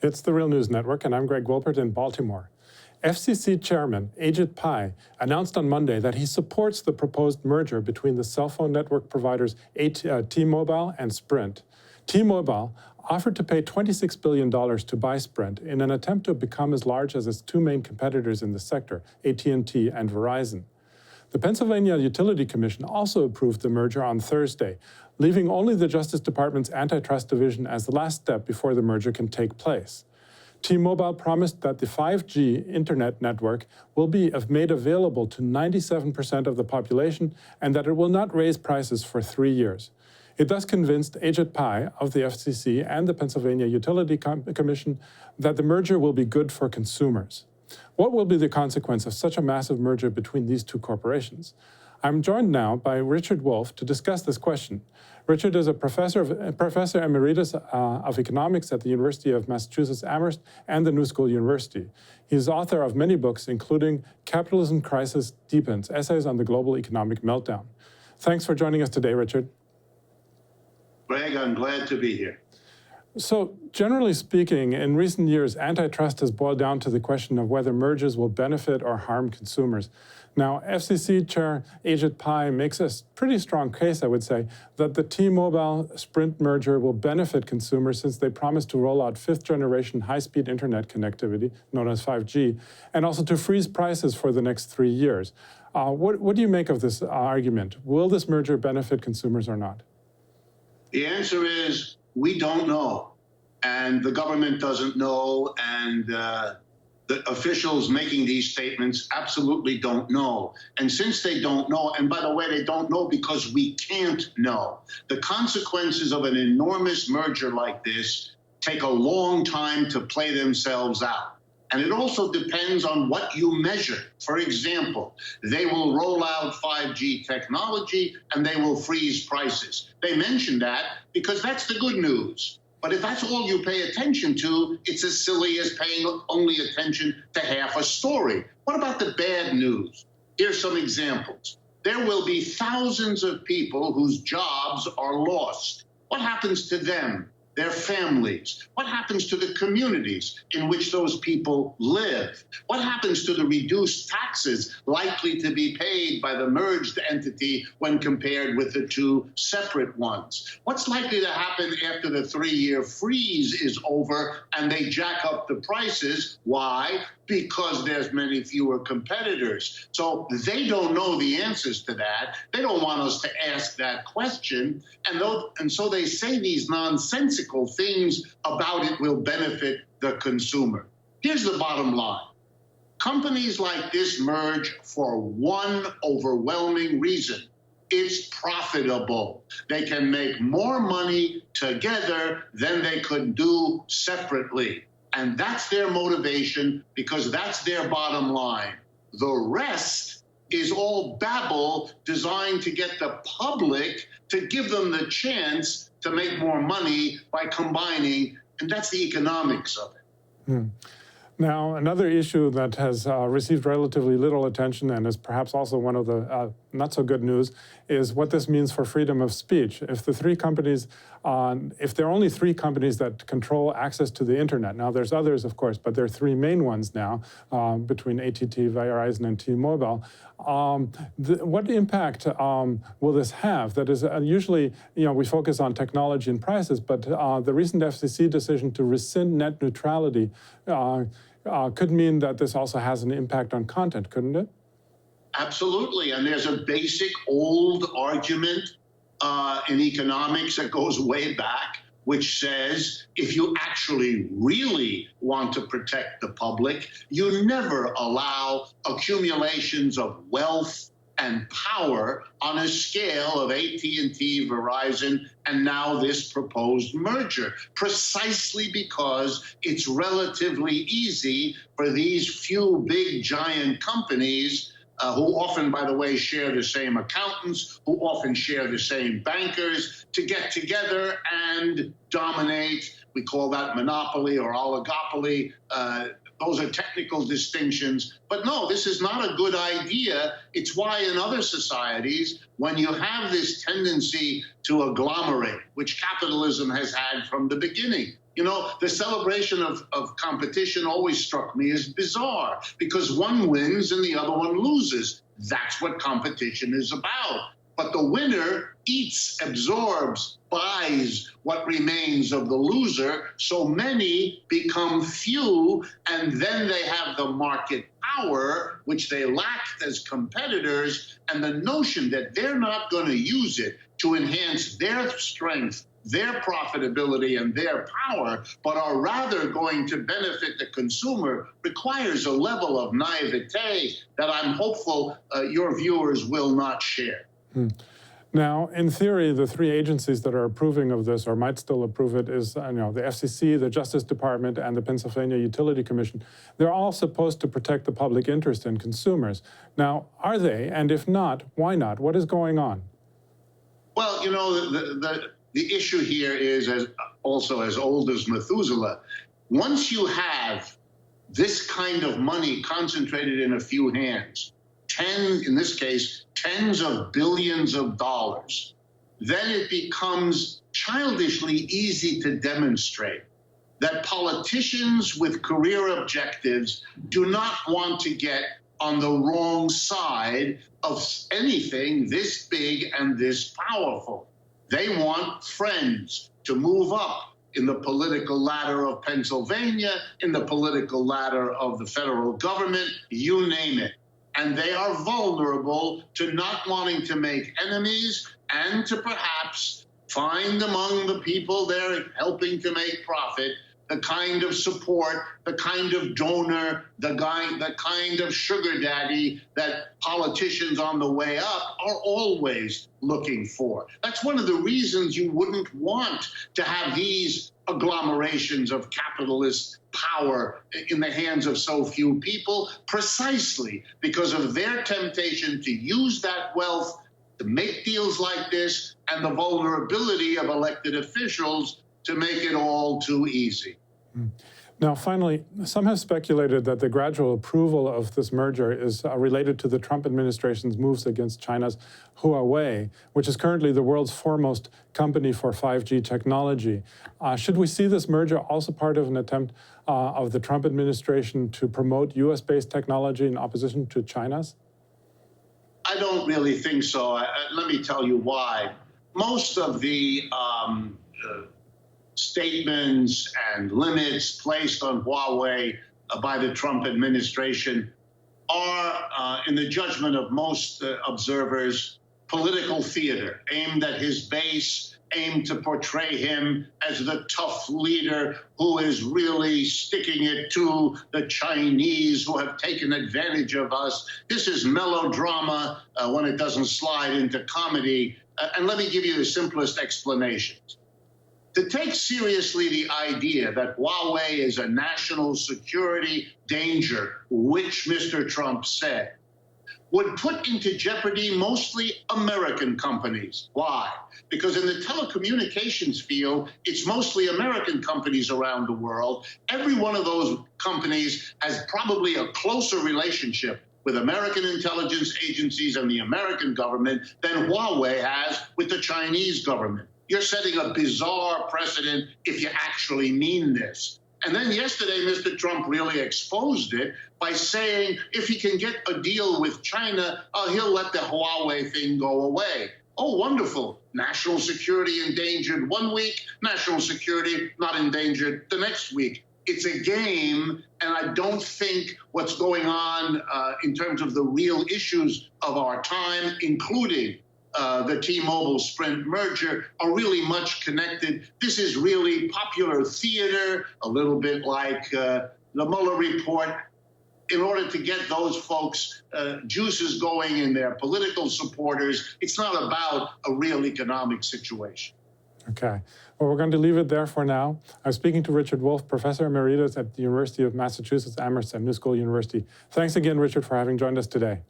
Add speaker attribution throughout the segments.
Speaker 1: It's the Real News Network, and I'm Greg Wilpert in Baltimore. FCC Chairman Ajit Pai announced on Monday that he supports the proposed merger between the cell phone network providers T-Mobile and Sprint. T-Mobile offered to pay $26 billion to buy Sprint in an attempt to become as large as its two main competitors in the sector, AT&T and Verizon. The Pennsylvania Utility Commission also approved the merger on Thursday, leaving only the Justice Department's Antitrust Division as the last step before the merger can take place. T-Mobile promised that the 5G internet network will be made available to 97% of the population and that it will not raise prices for 3 years. It thus convinced Ajit Pai of the FCC and the Pennsylvania Utility Commission that the merger will be good for consumers. What will be the consequence of such a massive merger between these two corporations? I'm joined now by Richard Wolff to discuss this question. Richard is a professor emeritus of economics at the University of Massachusetts Amherst and the New School University. He's author of many books, including Capitalism Crisis Deepens, Essays on the Global Economic Meltdown. Thanks for joining us today, Richard.
Speaker 2: Greg, I'm glad to be here.
Speaker 1: So, generally speaking, in recent years, antitrust has boiled down to the question of whether mergers will benefit or harm consumers. Now, FCC Chair Ajit Pai makes a pretty strong case, I would say, that the T-Mobile-Sprint merger will benefit consumers since they promise to roll out fifth-generation high-speed internet connectivity, known as 5G, and also to freeze prices for the next 3 years. What do you make of this argument? Will this merger benefit consumers or not?
Speaker 2: The answer is we don't know, and the government doesn't know, and the officials making these statements absolutely don't know. And since they don't know, and by the way, they don't know because we can't know, the consequences of an enormous merger like this take a long time to play themselves out. And it also depends on what you measure. For example, they will roll out 5G technology and they will freeze prices. They mention that because that's the good news. But if that's all you pay attention to, it's as silly as paying only attention to half a story. What about the bad news? Here's some examples. There will be thousands of people whose jobs are lost. What happens to them? Their families? What happens to the communities in which those people live? What happens to the reduced taxes likely to be paid by the merged entity when compared with the two separate ones? What's likely to happen after the 3-year freeze is over and they jack up the prices? Why? Because there's many fewer competitors. So they don't know the answers to that. They don't want us to ask that question. And so they say these nonsensical things about it will benefit the consumer. Here's the bottom line. Companies like this merge for one overwhelming reason. It's profitable. They can make more money together than they could do separately. And that's their motivation because that's their bottom line. The rest is all babble designed to get the public to give them the chance to make more money by combining, and that's the economics of it.
Speaker 1: Now, another issue that has received relatively little attention and is perhaps also one of the not so good news is what this means for freedom of speech. If the three companies, if there are only 3 companies that control access to the internet, now there's others, of course, but there are 3 main ones now between AT&T, Verizon, and T-Mobile. What impact will this have? That is, usually, we focus on technology and prices, but the recent FCC decision to rescind net neutrality could mean that this also has an impact on content, couldn't it?
Speaker 2: Absolutely, and there's a basic old argument in economics that goes way back, which says if you actually really want to protect the public, you never allow accumulations of wealth and power on a scale of AT&T, Verizon, and now this proposed merger, precisely because it's relatively easy for these few big giant companies who often, by the way, share the same accountants, who often share the same bankers, to get together and dominate. We call that monopoly or oligopoly. Those are technical distinctions. But no, this is not a good idea. It's why in other societies, when you have this tendency to agglomerate, which capitalism has had from the beginning, You know, the celebration of competition always struck me as bizarre because one wins and the other one loses. That's what competition is about. But the winner eats, absorbs, buys what remains of the loser. So many become few, and then they have the market power, which they lacked as competitors, and the notion that they're not going to use it to enhance their strength, their profitability, and their power, but are rather going to benefit the consumer requires a level of naivete that I'm hopeful your viewers will not share.
Speaker 1: Now, in theory, the three agencies that are approving of this, or might still approve it, is the FCC, the Justice Department, and the Pennsylvania Utility Commission. They're all supposed to protect the public interest and consumers. Now, are they? And if not, why not? What is going on?
Speaker 2: Well, you know, the issue here is also as old as Methuselah. Once you have this kind of money concentrated in a few hands, in this case, tens of billions of dollars, then it becomes childishly easy to demonstrate that politicians with career objectives do not want to get on the wrong side of anything this big and this powerful. They want friends to move up in the political ladder of Pennsylvania, in the political ladder of the federal government, you name it. And they are vulnerable to not wanting to make enemies and to perhaps find among the people they're helping to make profit the kind of support, the kind of donor, the kind of sugar daddy that politicians on the way up are always looking for. That's one of the reasons you wouldn't want to have these agglomerations of capitalist power in the hands of so few people, precisely because of their temptation to use that wealth to make deals like this and the vulnerability of elected officials to make it all too easy.
Speaker 1: Now, finally, some have speculated that the gradual approval of this merger is related to the Trump administration's moves against China's Huawei, which is currently the world's foremost company for 5G technology. Should we see this merger also part of an attempt of the Trump administration to promote US-based technology in opposition to China's?
Speaker 2: I don't really think so. Let me tell you why. Most of the statements and limits placed on Huawei by the Trump administration are, in the judgment of most observers, political theater aimed at his base, aimed to portray him as the tough leader who is really sticking it to the Chinese who have taken advantage of us. This is melodrama when it doesn't slide into comedy. And let me give you the simplest explanations. To take seriously the idea that Huawei is a national security danger, which Mr. Trump said, would put into jeopardy mostly American companies. Why? Because in the telecommunications field, it's mostly American companies around the world. Every one of those companies has probably a closer relationship with American intelligence agencies and the American government than Huawei has with the Chinese government. You're setting a bizarre precedent if you actually mean this. And then yesterday, Mr. Trump really exposed it by saying if he can get a deal with China, he'll let the Huawei thing go away. Oh, wonderful. National security endangered one week, national security not endangered the next week. It's a game, and I don't think what's going on in terms of the real issues of our time, including the T-Mobile Sprint merger, are really much connected. This is really popular theater, a little bit like the Mueller report, in order to get those folks juices going in their political supporters. It's not about a real economic situation.
Speaker 1: Okay. Well, we're going to leave it there for now. I'm speaking to Richard Wolff, Professor Emeritus at the University of Massachusetts Amherst and New School University. Thanks again, Richard, for having joined us today.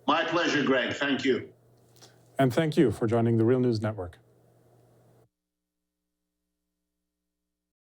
Speaker 2: My pleasure, Greg. Thank you.
Speaker 1: And thank you for joining the Real News Network.